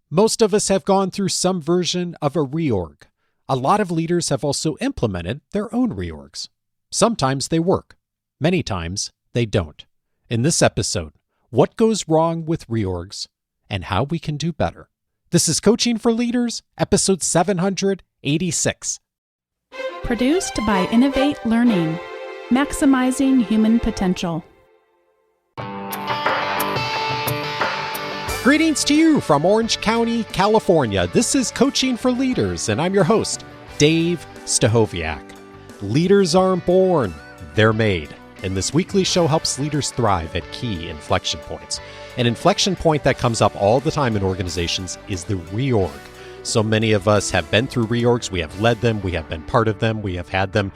Most of us have gone through some version of a reorg. A lot of leaders have also implemented their own reorgs. Sometimes they work. Many times they don't. In this episode, what goes wrong with reorgs and how we can do better. This is Coaching for Leaders, episode 786. Produced by Innovate Learning, maximizing human potential. Greetings to you from Orange County, California. This is Coaching for Leaders, and I'm your host, Dave Stachowiak. Leaders aren't born, they're made. And this weekly show helps leaders thrive at key inflection points. An inflection point that comes up all the time in organizations is the reorg. So many of us have been through reorgs, we have led them, we have been part of them, we have had them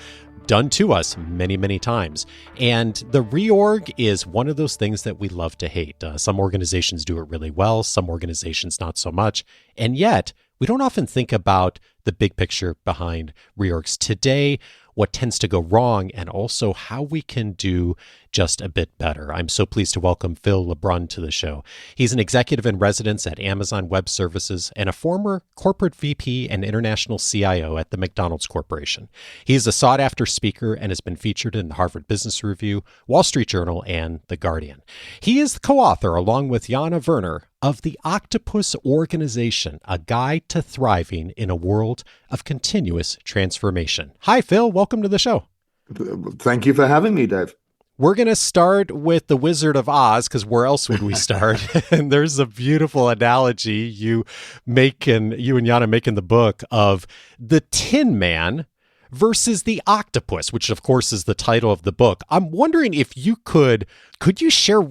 done to us many, many times. And the reorg is one of those things that we love to hate. Some organizations do it really well, some organizations not so much. And yet, we don't often think about the big picture behind reorgs. Today, what tends to go wrong, and also how we can do just a bit better. I'm so pleased to welcome Phil Le-Brun to the show. He's an executive in residence at Amazon Web Services and a former corporate VP and international CIO at the McDonald's Corporation. He is a sought-after speaker and has been featured in the Harvard Business Review, Wall Street Journal, and The Guardian. He is the co-author, along with Jana Werner, of the Octopus Organization, a guide to thriving in a world of continuous transformation. Hi, Phil. Welcome to the show. Thank you for having me, Dave. We're going to start with the Wizard of Oz, because where else would we start? And there's a beautiful analogy you and Jana make in the book of the Tin Man versus the octopus, which of course is the title of the book. I'm wondering if you could you share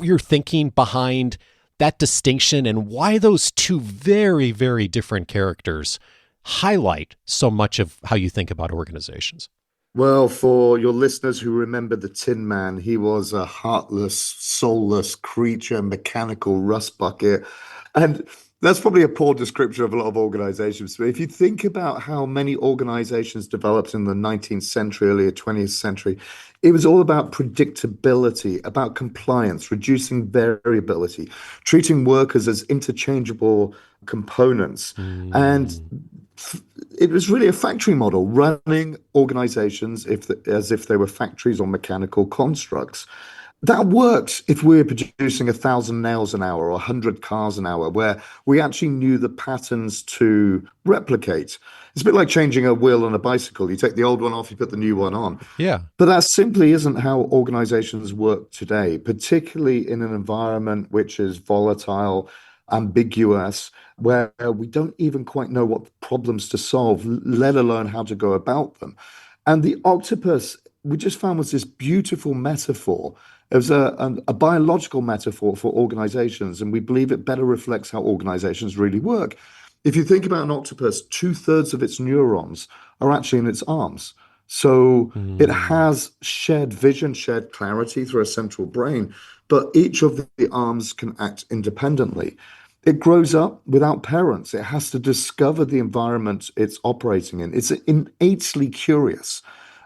your thinking behind that distinction and why those two very, very different characters highlight so much of how you think about organizations? Well, for your listeners who remember the Tin Man, he was a heartless, soulless creature, mechanical rust bucket. And that's probably a poor description of a lot of organizations. But if you think about how many organizations developed in the 19th century, earlier 20th century, it was all about predictability, about compliance, reducing variability, treating workers as interchangeable components. And it was really a factory model, running organizations as if they were factories or mechanical constructs. That worked if we were producing 1,000 nails an hour or 100 cars an hour, where we actually knew the patterns to replicate. It's a bit like changing a wheel on a bicycle. You take the old one off, you put the new one on. Yeah. But that simply isn't how organizations work today, particularly in an environment which is volatile, ambiguous, where we don't even quite know what problems to solve, let alone how to go about them. And the octopus, we just found, was this beautiful metaphor. It was a biological metaphor for organizations, and we believe it better reflects how organizations really work. If you think about an octopus, 2/3 of its neurons are actually in its arms. So it has shared vision, shared clarity through a central brain, but each of the arms can act independently. It grows up without parents. It has to discover the environment it's operating in. It's innately curious.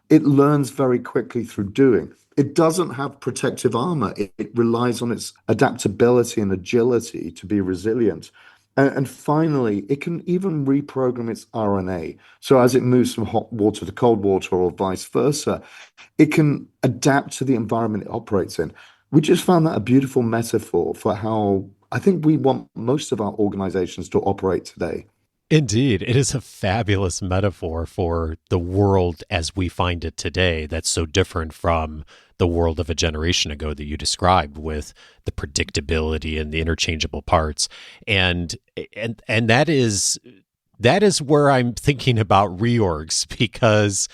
It learns very quickly through doing. It doesn't have protective armor. It relies on its adaptability and agility to be resilient. And finally, it can even reprogram its RNA. So as it moves from hot water to cold water or vice versa, it can adapt to the environment it operates in. We just found that a beautiful metaphor for how I think we want most of our organizations to operate today. Indeed. It is a fabulous metaphor for the world as we find it today that's so different from the world of a generation ago that you described, with the predictability and the interchangeable parts. And that is where I'm thinking about reorgs, because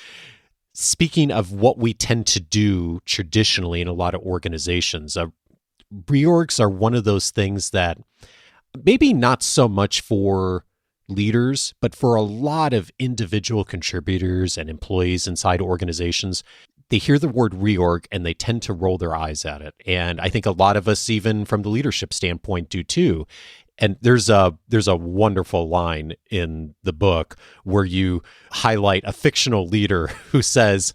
speaking of what we tend to do traditionally in a lot of organizations, reorgs are one of those things that maybe not so much for leaders, but for a lot of individual contributors and employees inside organizations, they hear the word reorg and they tend to roll their eyes at it. And I think a lot of us, even from the leadership standpoint, do too. And there's a wonderful line in the book where you highlight a fictional leader who says,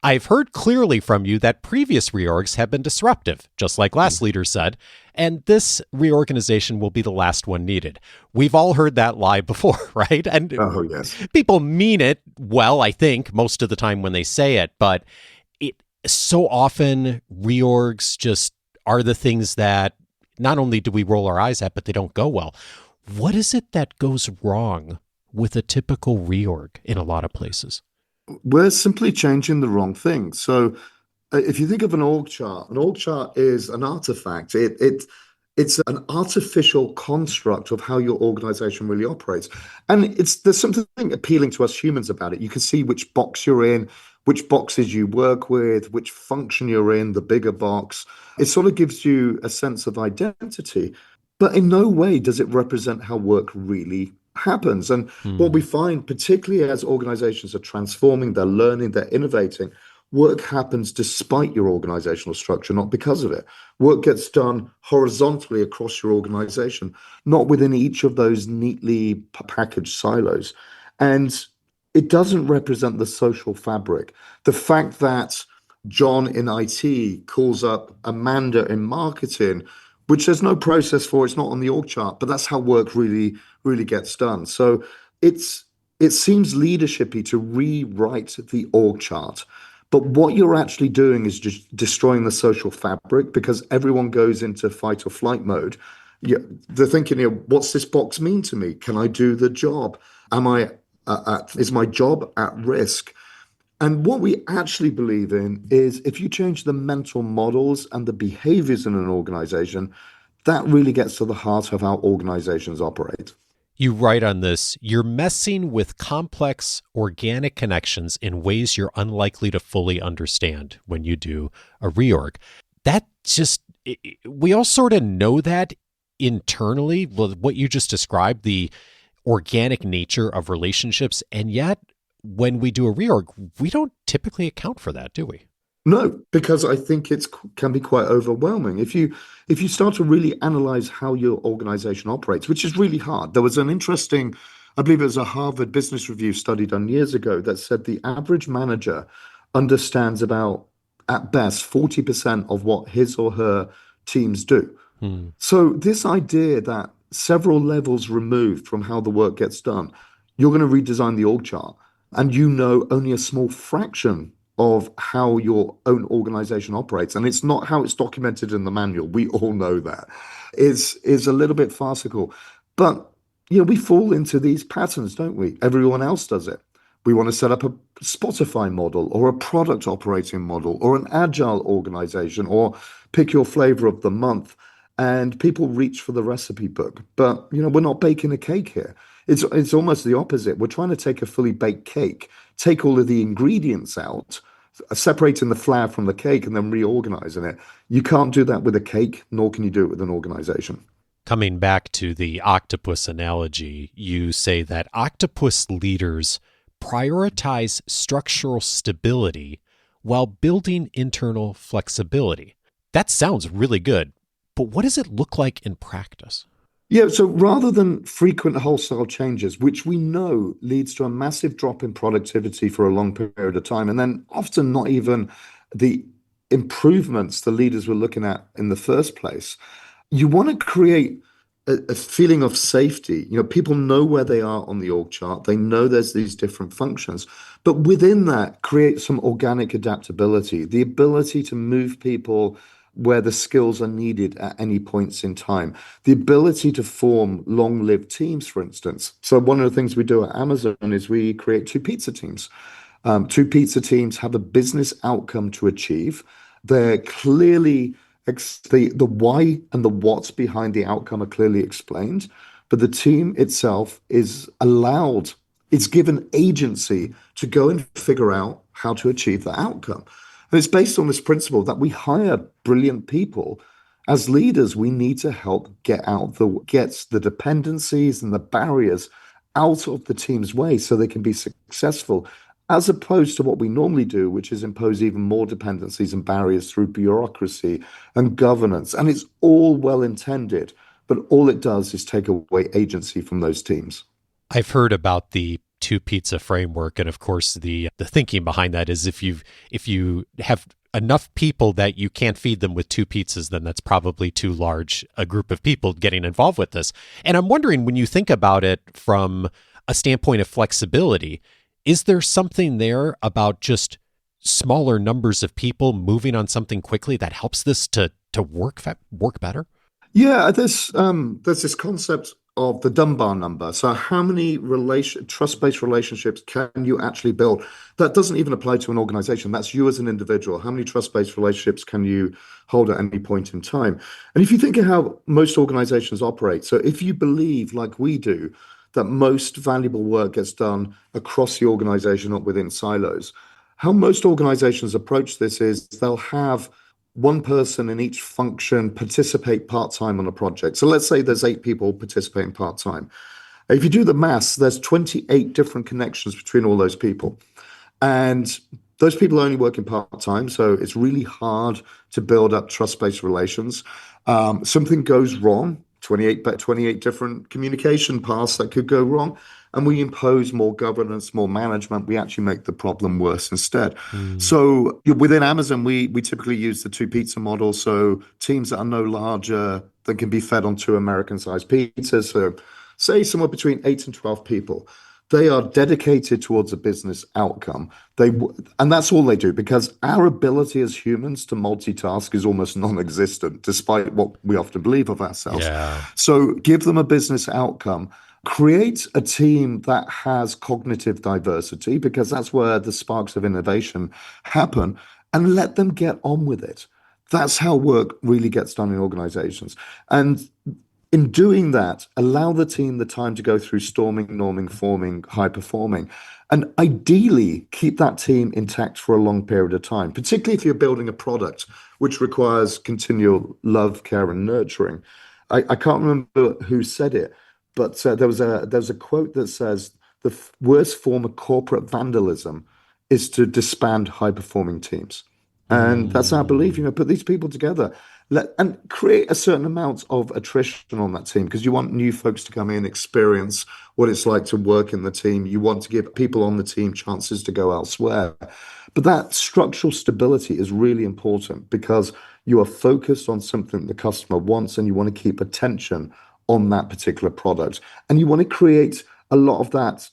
I've heard clearly from you that previous reorgs have been disruptive, just like last leader said, and this reorganization will be the last one needed. We've all heard that lie before, right? And Oh, yes. people mean it well, I think, most of the time when they say it, but it so often reorgs just are the things that not only do we roll our eyes at, but they don't go well. What is it that goes wrong with a typical reorg in a lot of places? We're simply changing the wrong thing. So if you think of an org chart is an artifact. It's an artificial construct of how your organization really operates. And there's something appealing to us humans about it. You can see which box you're in, which boxes you work with, which function you're in, the bigger box. It sort of gives you a sense of identity, but in no way does it represent how work really happens. And what we find, particularly as organizations are transforming, they're learning, they're innovating, work happens despite your organizational structure, not because of it. Work gets done horizontally across your organization, not within each of those neatly packaged silos. And it doesn't represent the social fabric. The fact that John in IT calls up Amanda in marketing, which there's no process for, it's not on the org chart, but that's how work really, really gets done. So it seems leadershipy to rewrite the org chart. But what you're actually doing is just destroying the social fabric because everyone goes into fight or flight mode. They're thinking, what's this box mean to me? Can I do the job? Is my job at risk? And what we actually believe in is if you change the mental models and the behaviors in an organization, that really gets to the heart of how organizations operate. You write on this, you're messing with complex organic connections in ways you're unlikely to fully understand when you do a reorg. That just, we all sort of know that internally, what you just described, the organic nature of relationships. And yet, when we do a reorg, we don't typically account for that, do we? No, because I think it can be quite overwhelming. If you start to really analyze how your organization operates, which is really hard. There was an interesting, I believe it was a Harvard Business Review study done years ago that said the average manager understands about, at best, 40% of what his or her teams do. So this idea that several levels removed from how the work gets done, you're going to redesign the org chart, and only a small fraction of how your own organization operates, and it's not how it's documented in the manual. We all know that is a little bit farcical, but we fall into these patterns, don't we? Everyone else does it. We want to set up a Spotify model or a product operating model or an agile organization or pick your flavor of the month, and people reach for the recipe book. But we're not baking a cake here. It's almost the opposite. We're trying to take a fully baked cake, take all of the ingredients out, separating the flour from the cake, and then reorganizing it. You can't do that with a cake, nor can you do it with an organization. Coming back to the octopus analogy, you say that octopus leaders prioritize structural stability while building internal flexibility. That sounds really good, but what does it look like in practice? Yeah, so rather than frequent wholesale changes, which we know leads to a massive drop in productivity for a long period of time, and then often not even the improvements the leaders were looking at in the first place, you want to create a feeling of safety. People know where they are on the org chart. They know there's these different functions, but within that, create some organic adaptability, the ability to move people where the skills are needed at any points in time, the ability to form long-lived teams, for instance. So one of the things we do at Amazon is we create two pizza teams. Two pizza teams have a business outcome to achieve. They're clearly, the why and the what's behind the outcome are clearly explained, but the team itself is given agency to go and figure out how to achieve the outcome. And it's based on this principle that we hire brilliant people. As leaders, we need to help get the dependencies and the barriers out of the team's way so they can be successful, as opposed to what we normally do, which is impose even more dependencies and barriers through bureaucracy and governance. And it's all well intended, but all it does is take away agency from those teams. I've heard about the two pizza framework, and of course the thinking behind that is if you have enough people that you can't feed them with two pizzas, then that's probably too large a group of people getting involved with this. And I'm wondering, when you think about it from a standpoint of flexibility, is there something there about just smaller numbers of people moving on something quickly that helps this to work better? Yeah, there's this concept of the Dunbar number. So how many trust-based relationships can you actually build? That doesn't even apply to an organization. That's you as an individual. How many trust-based relationships can you hold at any point in time? And if you think of how most organizations operate, so if you believe, like we do, that most valuable work gets done across the organization, not within silos, how most organizations approach this is they'll have one person in each function participate part-time on a project. So let's say there's 8 people participating part-time. If you do the maths, there's 28 different connections between all those people. And those people are only working part-time, so it's really hard to build up trust-based relations. Something goes wrong, 28 different communication paths that could go wrong, and we impose more governance, more management. We actually make the problem worse instead. Mm. So within Amazon, we typically use the two pizza model. So teams that are no larger than can be fed on two American-sized pizzas. So say somewhere between 8 and 12 people. They are dedicated towards a business outcome. And that's all they do, because our ability as humans to multitask is almost non-existent, despite what we often believe of ourselves. Yeah. So give them a business outcome. Create a team that has cognitive diversity, because that's where the sparks of innovation happen, and let them get on with it. That's how work really gets done in organizations. And in doing that, allow the team the time to go through storming, norming, forming, high performing, and ideally keep that team intact for a long period of time, particularly if you're building a product which requires continual love, care, and nurturing. I can't remember who said it, but there's a quote that says the worst form of corporate vandalism is to disband high performing teams. And that's our belief, Mm. put these people together, and create a certain amount of attrition on that team, because you want new folks to come in, experience what it's like to work in the team. You want to give people on the team chances to go elsewhere. But that structural stability is really important, because you are focused on something the customer wants, and you want to keep attention on that particular product. And you want to create a lot of that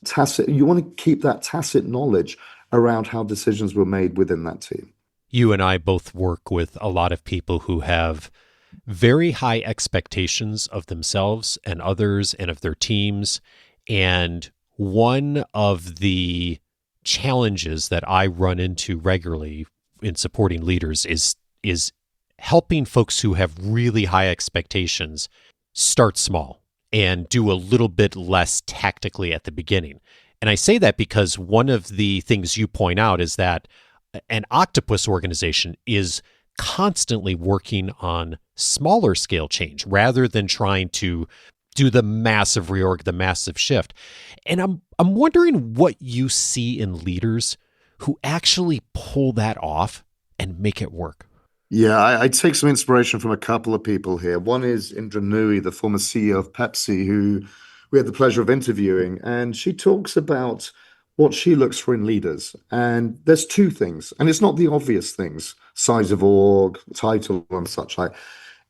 you want to keep that tacit knowledge around how decisions were made within that team. You and I both work with a lot of people who have very high expectations of themselves and others and of their teams. And one of the challenges that I run into regularly in supporting leaders is helping folks who have really high expectations start small and do a little bit less tactically at the beginning. And I say that because one of the things you point out is that an Octopus organization is constantly working on smaller scale change rather than trying to do the massive reorg, the massive shift. And I'm wondering what you see in leaders who actually pull that off and make it work. Yeah, I take some inspiration from a couple of people here. One is Indra Nooyi, the former CEO of Pepsi, who we had the pleasure of interviewing. And she talks about what she looks for in leaders. And there's two things, and it's not the obvious things, size of org, title, and such like.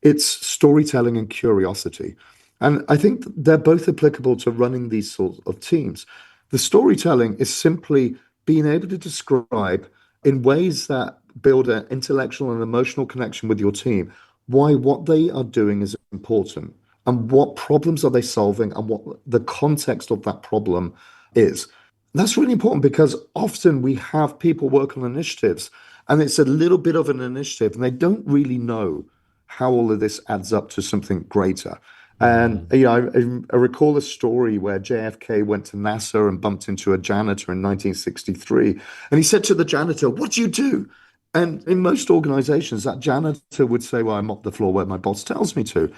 It's storytelling and curiosity. And I think they're both applicable to running these sorts of teams. The storytelling is simply being able to describe in ways that build an intellectual and emotional connection with your team why what they are doing is important, and what problems are they solving, and what the context of that problem is. That's really important, because often we have people work on initiatives and it's a little bit of an initiative and they don't really know how all of this adds up to something greater. And Mm. I recall a story where JFK went to NASA and bumped into a janitor in 1963. And he said to the janitor, "What do you do?" And in most organizations, that janitor would say, "Well, I mop the floor where my boss tells me to."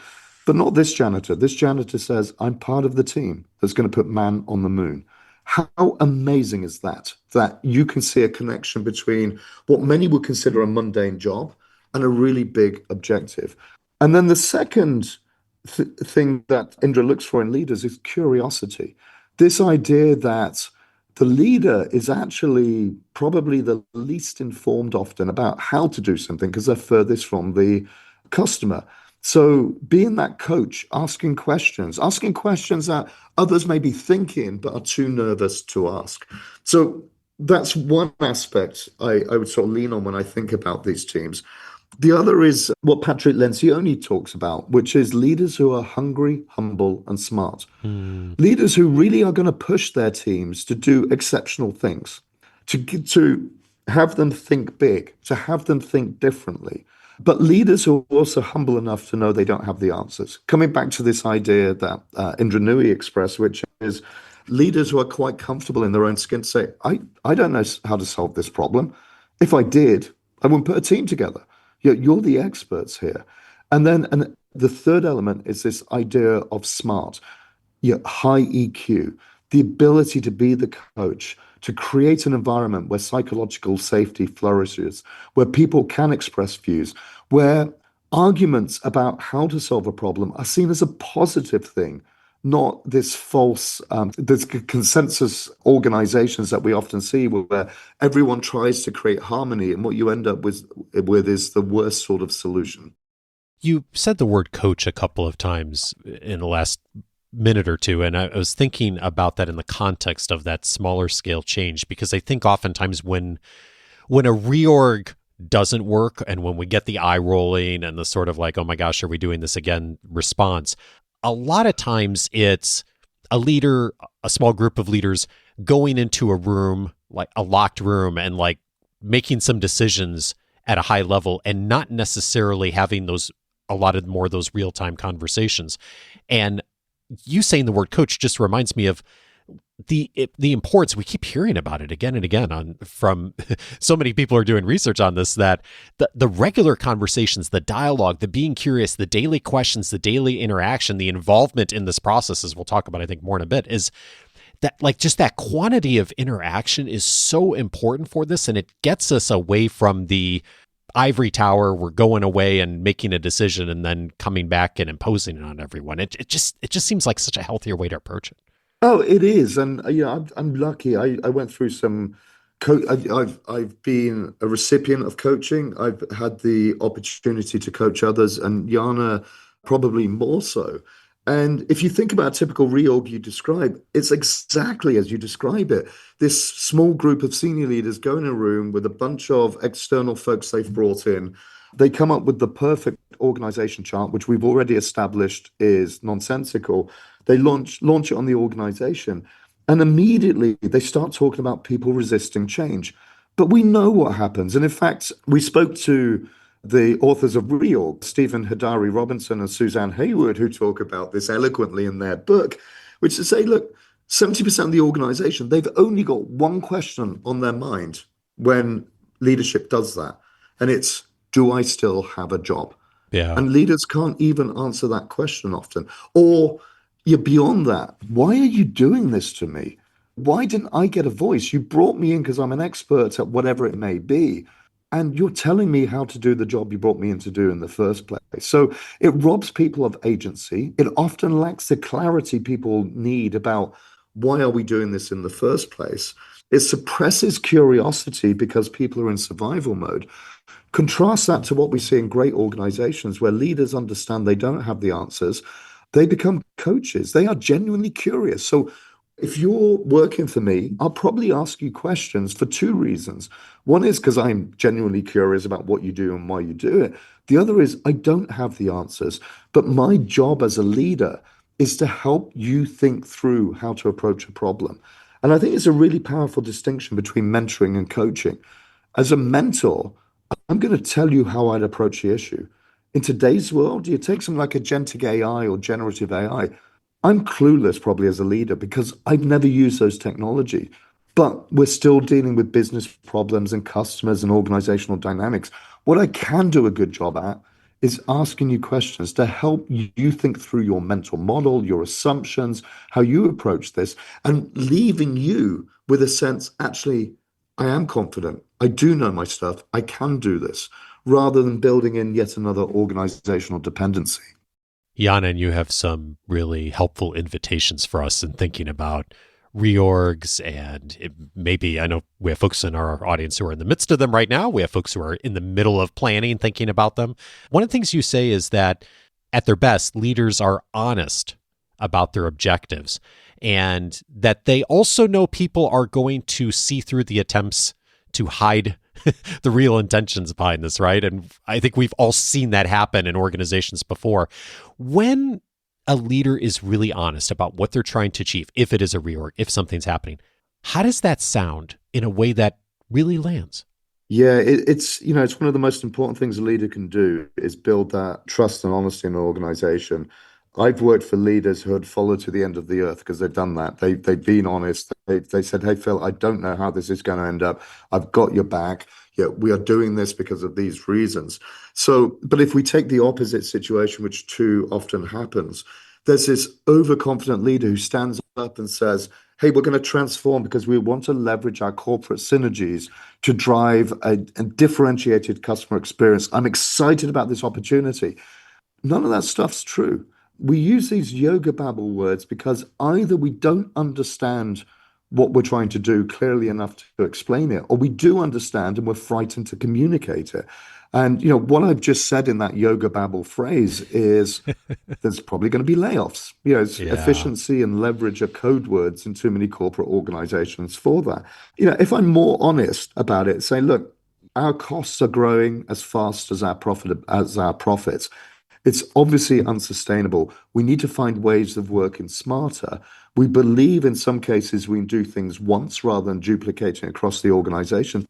But not this janitor. This janitor says, "I'm part of the team that's going to put man on the moon." How amazing is that? That you can see a connection between what many would consider a mundane job and a really big objective. And then the second thing that Indra looks for in leaders is curiosity. This idea that the leader is actually probably the least informed often about how to do something because they're furthest from the customer. So being that coach, asking questions that others may be thinking but are too nervous to ask. So that's one aspect I would sort of lean on when I think about these teams. The other is what Patrick Lencioni talks about, which is leaders who are hungry, humble, and smart. Hmm. Leaders who really are going to push their teams to do exceptional things, to have them think big, to have them think differently. But leaders who are also humble enough to know they don't have the answers. Coming back to this idea that Indra Nooyi expressed, which is leaders who are quite comfortable in their own skin to say, I don't know how to solve this problem. If I did, I wouldn't put a team together. You're the experts here. And the third element is this idea of smart, high EQ, the ability to be the coach, to create an environment where psychological safety flourishes, where people can express views, where arguments about how to solve a problem are seen as a positive thing, not this false, this consensus organizations that we often see where everyone tries to create harmony, and what you end up with is the worst sort of solution. You said the word coach a couple of times in the last minute or two, and I was thinking about that in the context of that smaller scale change, because I think oftentimes when a reorg doesn't work and when we get the eye rolling and the sort of like, oh my gosh, are we doing this again response, a lot of times it's a leader, a small group of leaders going into a room, like a locked room, and like making some decisions at a high level and not necessarily having a lot of more of those real-time conversations. And you saying the word coach just reminds me of the importance. We keep hearing about it again and again from so many people are doing research on this, that the regular conversations, the dialogue, the being curious, the daily questions, the daily interaction, the involvement in this process, as we'll talk about, I think, more in a bit, is that like just that quantity of interaction is so important for this. And it gets us away from the ivory tower. We're going away and making a decision and then coming back and imposing it on everyone. It just seems like such a healthier way to approach it. Oh, it is, and I'm lucky. I went through some. I've been a recipient of coaching. I've had the opportunity to coach others, and Yana probably more so. And if you think about a typical reorg you describe, it's exactly as you describe it. This small group of senior leaders go in a room with a bunch of external folks they've brought in. They come up with the perfect organization chart, which we've already established is nonsensical. They launch it on the organization, and immediately they start talking about people resisting change. But we know what happens. And in fact, we spoke to the authors of Reorg, Stephen Hidari Robinson and Suzanne Hayward, who talk about this eloquently in their book, which is to say, look, 70% of the organization, they've only got one question on their mind when leadership does that. And it's, do I still have a job? Yeah. And leaders can't even answer that question often. Or you're beyond that. Why are you doing this to me? Why didn't I get a voice? You brought me in because I'm an expert at whatever it may be. And you're telling me how to do the job you brought me in to do in the first place. So it robs people of agency. It often lacks the clarity people need about why are we doing this in the first place. It suppresses curiosity because people are in survival mode. Contrast that to what we see in great organizations where leaders understand they don't have the answers. They become coaches. They are genuinely curious. So if you're working for me, I'll probably ask you questions for two reasons. One is because I'm genuinely curious about what you do and why you do it. The other is I don't have the answers, but my job as a leader is to help you think through how to approach a problem. And I think it's a really powerful distinction between mentoring and coaching. As a mentor, I'm going to tell you how I'd approach the issue. In today's world, you take something like agentic AI or generative AI. I'm clueless probably as a leader because I've never used those technology, but we're still dealing with business problems and customers and organizational dynamics. What I can do a good job at is asking you questions to help you think through your mental model, your assumptions, how you approach this, and leaving you with a sense, actually, I am confident. I do know my stuff. I can do this, rather than building in yet another organizational dependency. Yana, and you have some really helpful invitations for us in thinking about reorgs, and maybe I know we have folks in our audience who are in the midst of them right now. We have folks who are in the middle of planning, thinking about them. One of the things you say is that at their best, leaders are honest about their objectives, and that they also know people are going to see through the attempts to hide the real intentions behind this, right? And I think we've all seen that happen in organizations before. When a leader is really honest about what they're trying to achieve, if it is a reorg, if something's happening, how does that sound in a way that really lands? Yeah, it's one of the most important things a leader can do is build that trust and honesty in an organization. I've worked for leaders who had followed to the end of the earth because they've done that. They've been honest. They said, "Hey Phil, I don't know how this is going to end up. I've got your back. Yeah, we are doing this because of these reasons." So, but if we take the opposite situation, which too often happens, there's this overconfident leader who stands up and says, "Hey, we're going to transform because we want to leverage our corporate synergies to drive a differentiated customer experience. I'm excited about this opportunity." None of that stuff's true. We use these yoga babble words because either we don't understand what we're trying to do clearly enough to explain it, or we do understand and we're frightened to communicate it. And what I've just said in that yoga babble phrase is there's probably going to be layoffs. Yeah. Efficiency and leverage are code words in too many corporate organizations for that. If I'm more honest about it, say, look, our costs are growing as fast as our profits. It's obviously unsustainable. We need to find ways of working smarter. We believe in some cases we can do things once rather than duplicating across the organization.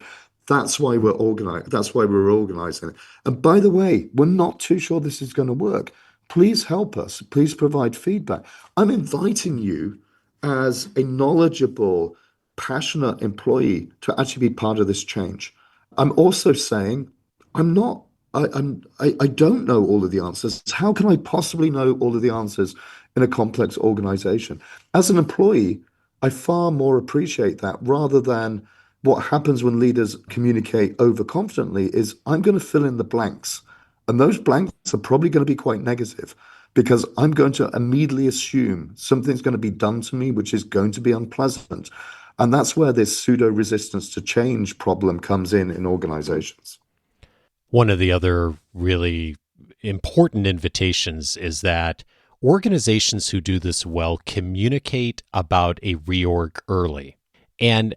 That's why we're organized. That's why we're organizing it. And by the way, we're not too sure this is going to work. Please help us. Please provide feedback. I'm inviting you as a knowledgeable, passionate employee to actually be part of this change. I'm also saying I'm not I don't know all of the answers. How can I possibly know all of the answers in a complex organization? As an employee, I far more appreciate that rather than what happens when leaders communicate overconfidently is I'm going to fill in the blanks. And those blanks are probably going to be quite negative because I'm going to immediately assume something's going to be done to me, which is going to be unpleasant. And that's where this pseudo resistance to change problem comes in organizations. One of the other really important invitations is that organizations who do this well communicate about a reorg early. And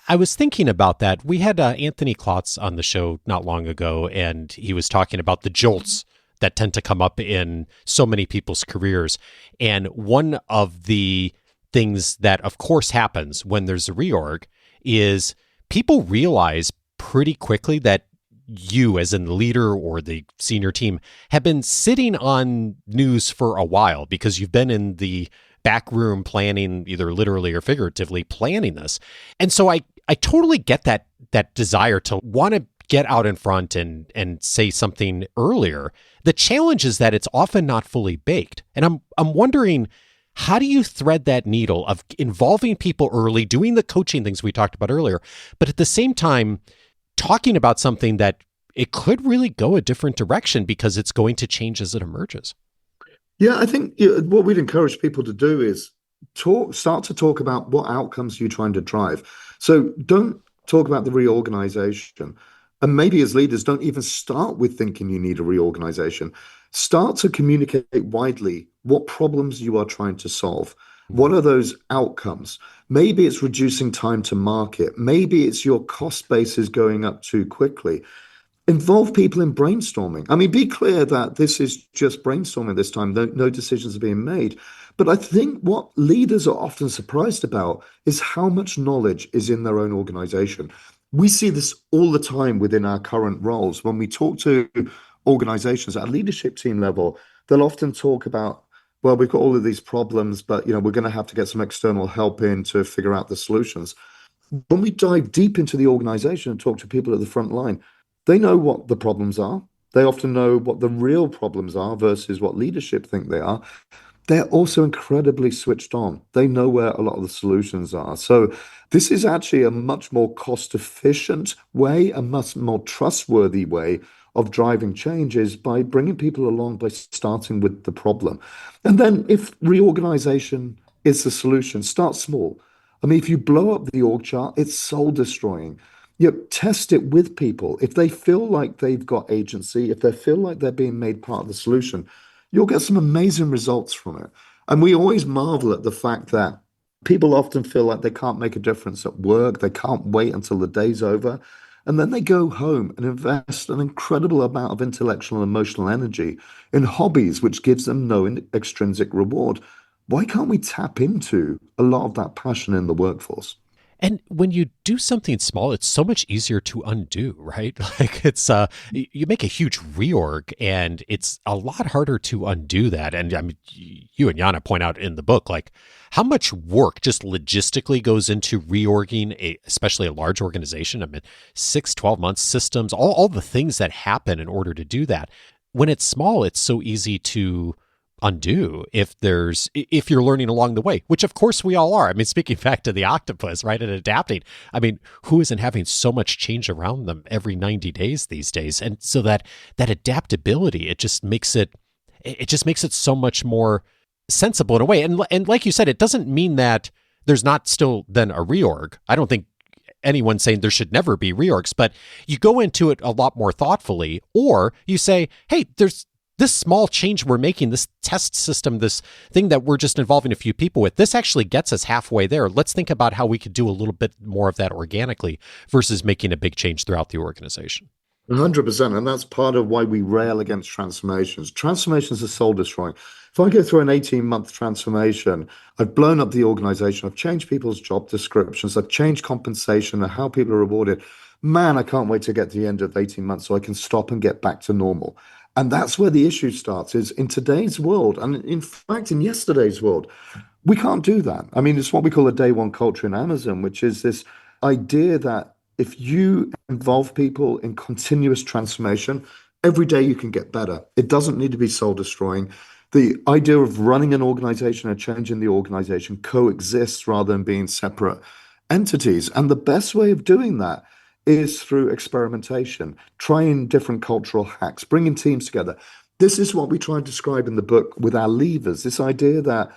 I was thinking about that. We had Anthony Klotz on the show not long ago, and he was talking about the jolts that tend to come up in so many people's careers. And one of the things that, of course, happens when there's a reorg is people realize pretty quickly that you as in the leader or the senior team have been sitting on news for a while because you've been in the back room planning, either literally or figuratively planning this. And so I totally get that desire to want to get out in front and say something earlier. The challenge is that it's often not fully baked. And I'm wondering, how do you thread that needle of involving people early, doing the coaching things we talked about earlier, but at the same time talking about something that it could really go a different direction because it's going to change as it emerges? Yeah, I think what we'd encourage people to do is start to talk about what outcomes you're trying to drive. So don't talk about the reorganization. And maybe as leaders, don't even start with thinking you need a reorganization. Start to communicate widely what problems you are trying to solve. What are those outcomes? Maybe it's reducing time to market. Maybe it's your cost base is going up too quickly. Involve people in brainstorming. I mean, be clear that this is just brainstorming this time. No decisions are being made. But I think what leaders are often surprised about is how much knowledge is in their own organization. We see this all the time within our current roles. When we talk to organizations at a leadership team level, they'll often talk about, well, we've got all of these problems, but we're going to have to get some external help in to figure out the solutions. When we dive deep into the organization and talk to people at the front line, they know what the problems are. They often know what the real problems are versus what leadership think they are. They're also incredibly switched on. They know where a lot of the solutions are. So this is actually a much more cost-efficient way, a much more trustworthy way of driving change is by bringing people along by starting with the problem. And then if reorganization is the solution, start small. I mean, if you blow up the org chart, it's soul destroying. You know, test it with people. If they feel like they've got agency, if they feel like they're being made part of the solution, you'll get some amazing results from it. And we always marvel at the fact that people often feel like they can't make a difference at work. They can't wait until the day's over. And then they go home and invest an incredible amount of intellectual and emotional energy in hobbies, which gives them no extrinsic reward. Why can't we tap into a lot of that passion in the workforce? And when you do something small, it's so much easier to undo, right? Like it's you make a huge reorg and it's a lot harder to undo that. And I mean, you and Yana point out in the book, like how much work just logistically goes into reorging especially a large organization. I mean, 6, 12 months, systems, all the things that happen in order to do that. When it's small, it's so easy to undo if you're learning along the way, which of course we all are. I mean, speaking back to the octopus, right, and adapting, I mean, who isn't having so much change around them every 90 days these days? And so that adaptability, it just makes it so much more sensible in a way. And like you said, it doesn't mean that there's not still then a reorg. I don't think anyone's saying there should never be reorgs, but you go into it a lot more thoughtfully, or you say, hey, there's this small change we're making, this test system, this thing that we're just involving a few people with, this actually gets us halfway there. Let's think about how we could do a little bit more of that organically versus making a big change throughout the organization. 100%. And that's part of why we rail against transformations. Transformations are soul destroying. If I go through an 18-month transformation, I've blown up the organization, I've changed people's job descriptions, I've changed compensation and how people are rewarded. Man, I can't wait to get to the end of 18 months so I can stop and get back to normal. And that's where the issue starts, is in today's world, and in fact, in yesterday's world, we can't do that. I mean, it's what we call a day one culture in Amazon, which is this idea that if you involve people in continuous transformation, every day you can get better. It doesn't need to be soul destroying. The idea of running an organization and changing the organization coexists rather than being separate entities. And the best way of doing that is through experimentation, trying different cultural hacks, bringing teams together. This is what we try and describe in the book with our levers, this idea that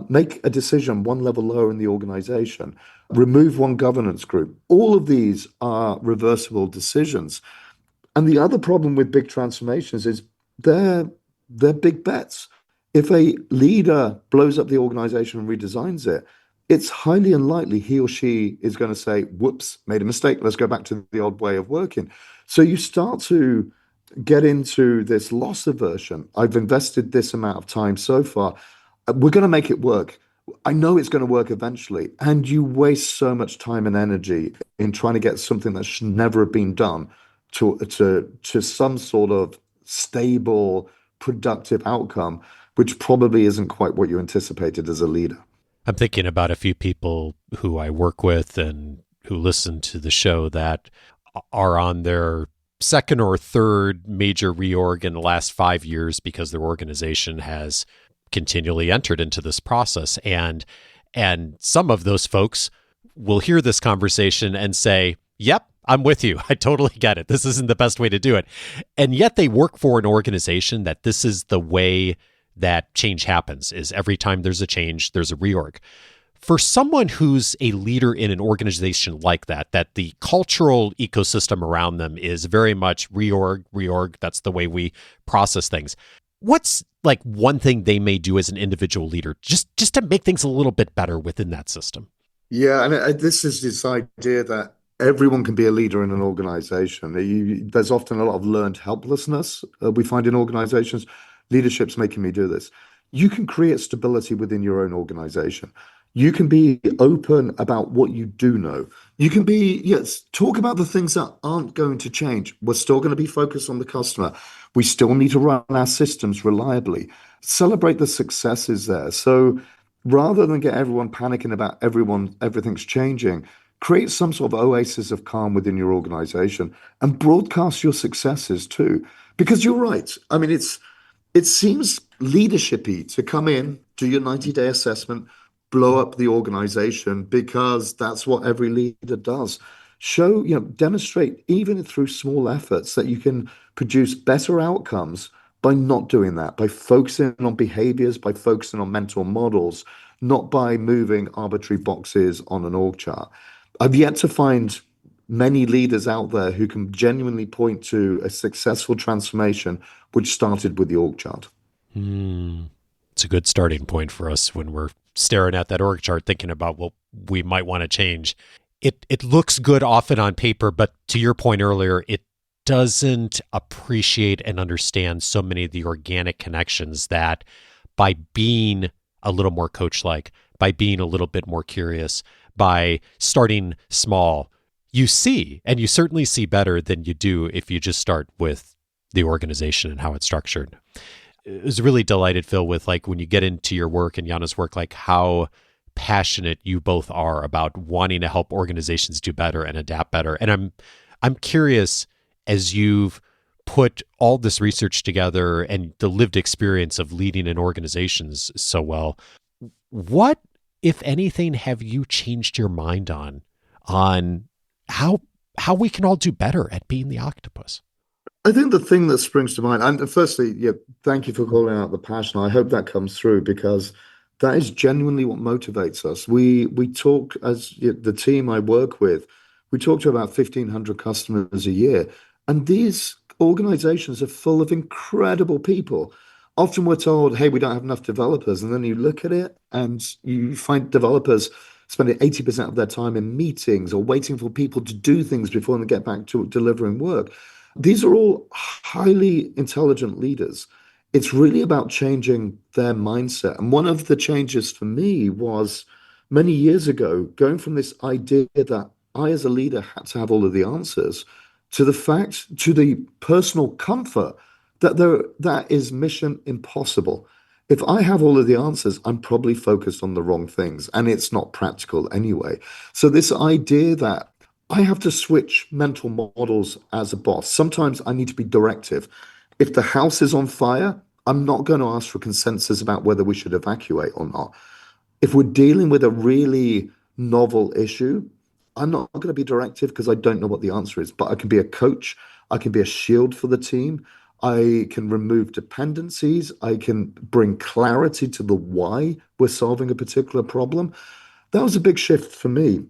make a decision one level lower in the organization, remove one governance group. All of these are reversible decisions. And the other problem with big transformations is they're big bets. If a leader blows up the organization and redesigns it, it's highly unlikely he or she is going to say, whoops, made a mistake. Let's go back to the old way of working. So you start to get into this loss aversion. I've invested this amount of time so far. We're going to make it work. I know it's going to work eventually. And you waste so much time and energy in trying to get something that should never have been done to some sort of stable, productive outcome, which probably isn't quite what you anticipated as a leader. I'm thinking about a few people who I work with and who listen to the show that are on their second or third major reorg in the last 5 years because their organization has continually entered into this process. And some of those folks will hear this conversation and say, yep, I'm with you. I totally get it. This isn't the best way to do it. And yet they work for an organization that this is the way that change happens, is every time there's a change, there's a reorg. For someone who's a leader in an organization like that the cultural ecosystem around them is very much reorg, that's the way we process things. What's like one thing they may do as an individual leader just to make things a little bit better within that system? Yeah, and this is this idea that everyone can be a leader in an organization. There's often a lot of learned helplessness we find in organizations. Leadership's making me do this. You can create stability within your own organization. You can be open about what you do know. You can talk about the things that aren't going to change. We're still going to be focused on the customer. We still need to run our systems reliably. Celebrate the successes there. So rather than get everyone panicking about everything's changing, create some sort of oasis of calm within your organization and broadcast your successes too. Because you're right. I mean, it seems leadershipy to come in, do your 90-day assessment, blow up the organization because that's what every leader does. Demonstrate even through small efforts that you can produce better outcomes by not doing that, by focusing on behaviors, by focusing on mental models. not by moving arbitrary boxes on an org chart. I've yet to find many leaders out there who can genuinely point to a successful transformation which started with the org chart. It's a good starting point for us when we're staring at that org chart, thinking about what we might want to change. It looks good often on paper, but to your point earlier, it doesn't appreciate and understand so many of the organic connections that by being a little more coach-like, by being a little bit more curious, by starting small, you see, and you certainly see better than you do if you just start with the organization and how it's structured. I was really delighted, Phil, with like when you get into your work and Jana's work, like how passionate you both are about wanting to help organizations do better and adapt better. And I'm curious, as you've put all this research together and the lived experience of leading in organizations so well, what, if anything, have you changed your mind on how we can all do better at being the octopus? I think the thing that springs to mind, and firstly, yeah, thank you for calling out the passion. I hope that comes through because that is genuinely what motivates us. We talk as the team I work with, we talk to about 1,500 customers a year, and these organizations are full of incredible people. Often we're told, hey, we don't have enough developers. And then you look at it and you find developers spending 80% of their time in meetings or waiting for people to do things before they get back to delivering work. These are all highly intelligent leaders. It's really about changing their mindset. And one of the changes for me was many years ago, going from this idea that I, as a leader, had to have all of the answers to the personal comfort that is mission impossible. If I have all of the answers, I'm probably focused on the wrong things, and it's not practical anyway. So this idea that I have to switch mental models as a boss. Sometimes I need to be directive. If the house is on fire, I'm not going to ask for consensus about whether we should evacuate or not. If we're dealing with a really novel issue, I'm not going to be directive because I don't know what the answer is, but I can be a coach. I can be a shield for the team. I can remove dependencies. I can bring clarity to the why we're solving a particular problem. That was a big shift for me.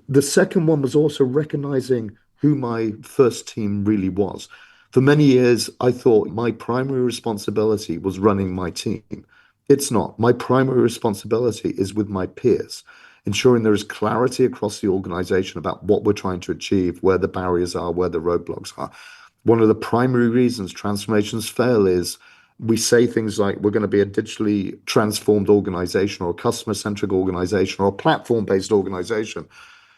The second one was also recognizing who my first team really was. For many years, I thought my primary responsibility was running my team. It's not. My primary responsibility is with my peers, ensuring there is clarity across the organization about what we're trying to achieve, where the barriers are, where the roadblocks are. One of the primary reasons transformations fail is we say things like we're going to be a digitally transformed organization or a customer-centric organization or a platform-based organization.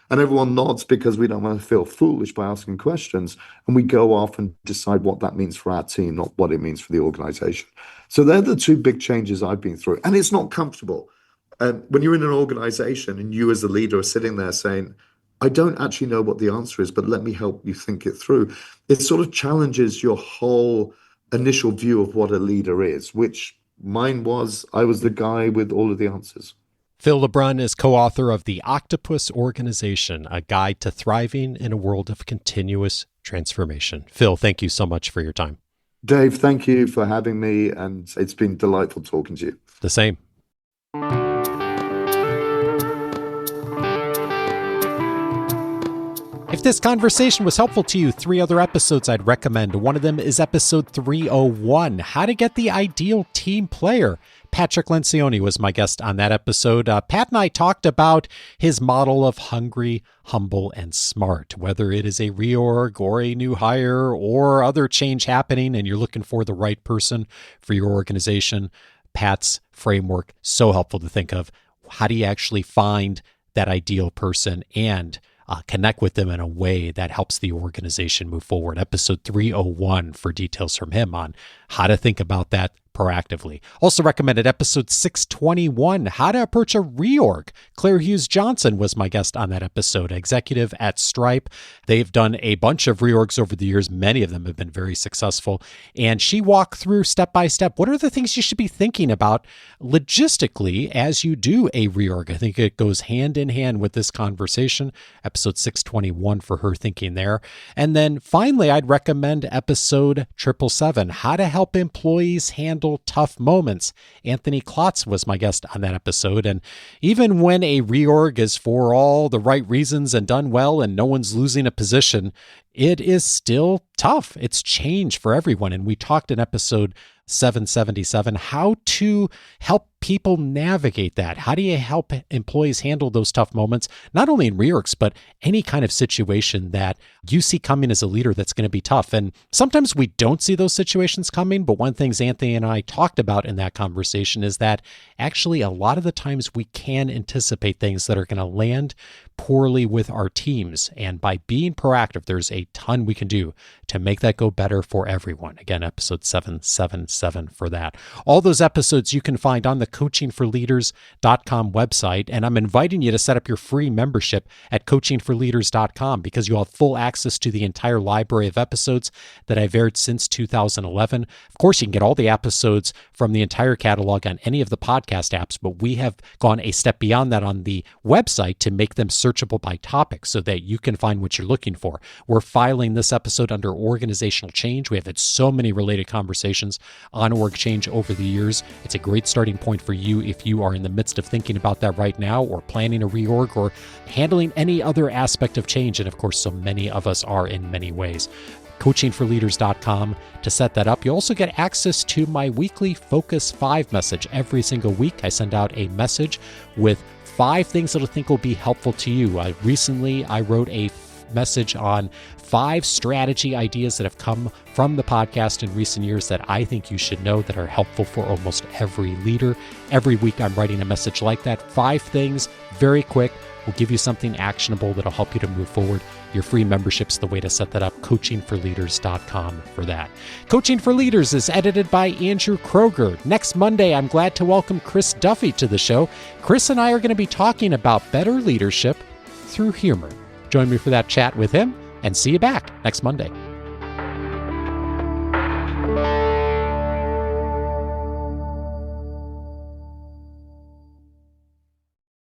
And everyone nods because we don't want to feel foolish by asking questions. And we go off and decide what that means for our team, not what it means for the organization. So they're the two big changes I've been through. And it's not comfortable. When you're in an organization and you as a leader are sitting there saying, I don't actually know what the answer is, but let me help you think it through. It sort of challenges your whole initial view of what a leader is, which mine was, I was the guy with all of the answers. Phil Le-Brun is co-author of The Octopus Organization, a guide to thriving in a world of continuous transformation. Phil, thank you so much for your time. Dave, thank you for having me, and it's been delightful talking to you. The same. If this conversation was helpful to you, 3 other episodes I'd recommend. One of them is episode 301, How to Get the Ideal Team Player. Patrick Lencioni was my guest on that episode. Pat and I talked about his model of hungry, humble, and smart. Whether it is a reorg or a new hire or other change happening and you're looking for the right person for your organization, Pat's framework, so helpful to think of. How do you actually find that ideal person and connect with them in a way that helps the organization move forward? Episode 301 for details from him on how to think about that proactively. Also recommended episode 621, How to Approach a Reorg. Claire Hughes Johnson was my guest on that episode, executive at Stripe. They've done a bunch of reorgs over the years. Many of them have been very successful. And she walked through step by step, what are the things you should be thinking about logistically as you do a reorg? I think it goes hand in hand with this conversation. Episode 621 for her thinking there. And then finally, I'd recommend episode 777, How to Help Employees Handle handle tough moments. Anthony Klotz was my guest on that episode. And even when a reorg is for all the right reasons and done well and no one's losing a position, it is still tough. It's change for everyone. And we talked in episode 777 how to help people navigate that. How do you help employees handle those tough moments, not only in reorgs, but any kind of situation that you see coming as a leader that's going to be tough. And sometimes we don't see those situations coming, but one thing Anthony and I talked about in that conversation is that actually a lot of the times we can anticipate things that are going to land poorly with our teams. And by being proactive, there's a ton we can do to make that go better for everyone. Again, episode 777 for that. All those episodes you can find on the coachingforleaders.com website. And I'm inviting you to set up your free membership at coachingforleaders.com because you'll have full access to the entire library of episodes that I've aired since 2011. Of course, you can get all the episodes from the entire catalog on any of the podcast apps, but we have gone a step beyond that on the website to make them searchable by topic so that you can find what you're looking for. We're filing this episode under organizational change. We have had so many related conversations on org change over the years. It's a great starting point for you if you are in the midst of thinking about that right now or planning a reorg or handling any other aspect of change. And of course, so many of us are in many ways. coachingforleaders.com to set that up. You also get access to my weekly Focus 5 message. Every single week, I send out a message with 5 things that I think will be helpful to you. Recently, I wrote a message on 5 strategy ideas that have come from the podcast in recent years that I think you should know that are helpful for almost every leader. Every week, I'm writing a message like that. 5 things, very quick, will give you something actionable that'll help you to move forward. Your free membership's the way to set that up, coachingforleaders.com for that. Coaching for Leaders is edited by Andrew Kroger. Next Monday, I'm glad to welcome Chris Duffy to the show. Chris and I are going to be talking about better leadership through humor. Join me for that chat with him, and see you back next Monday.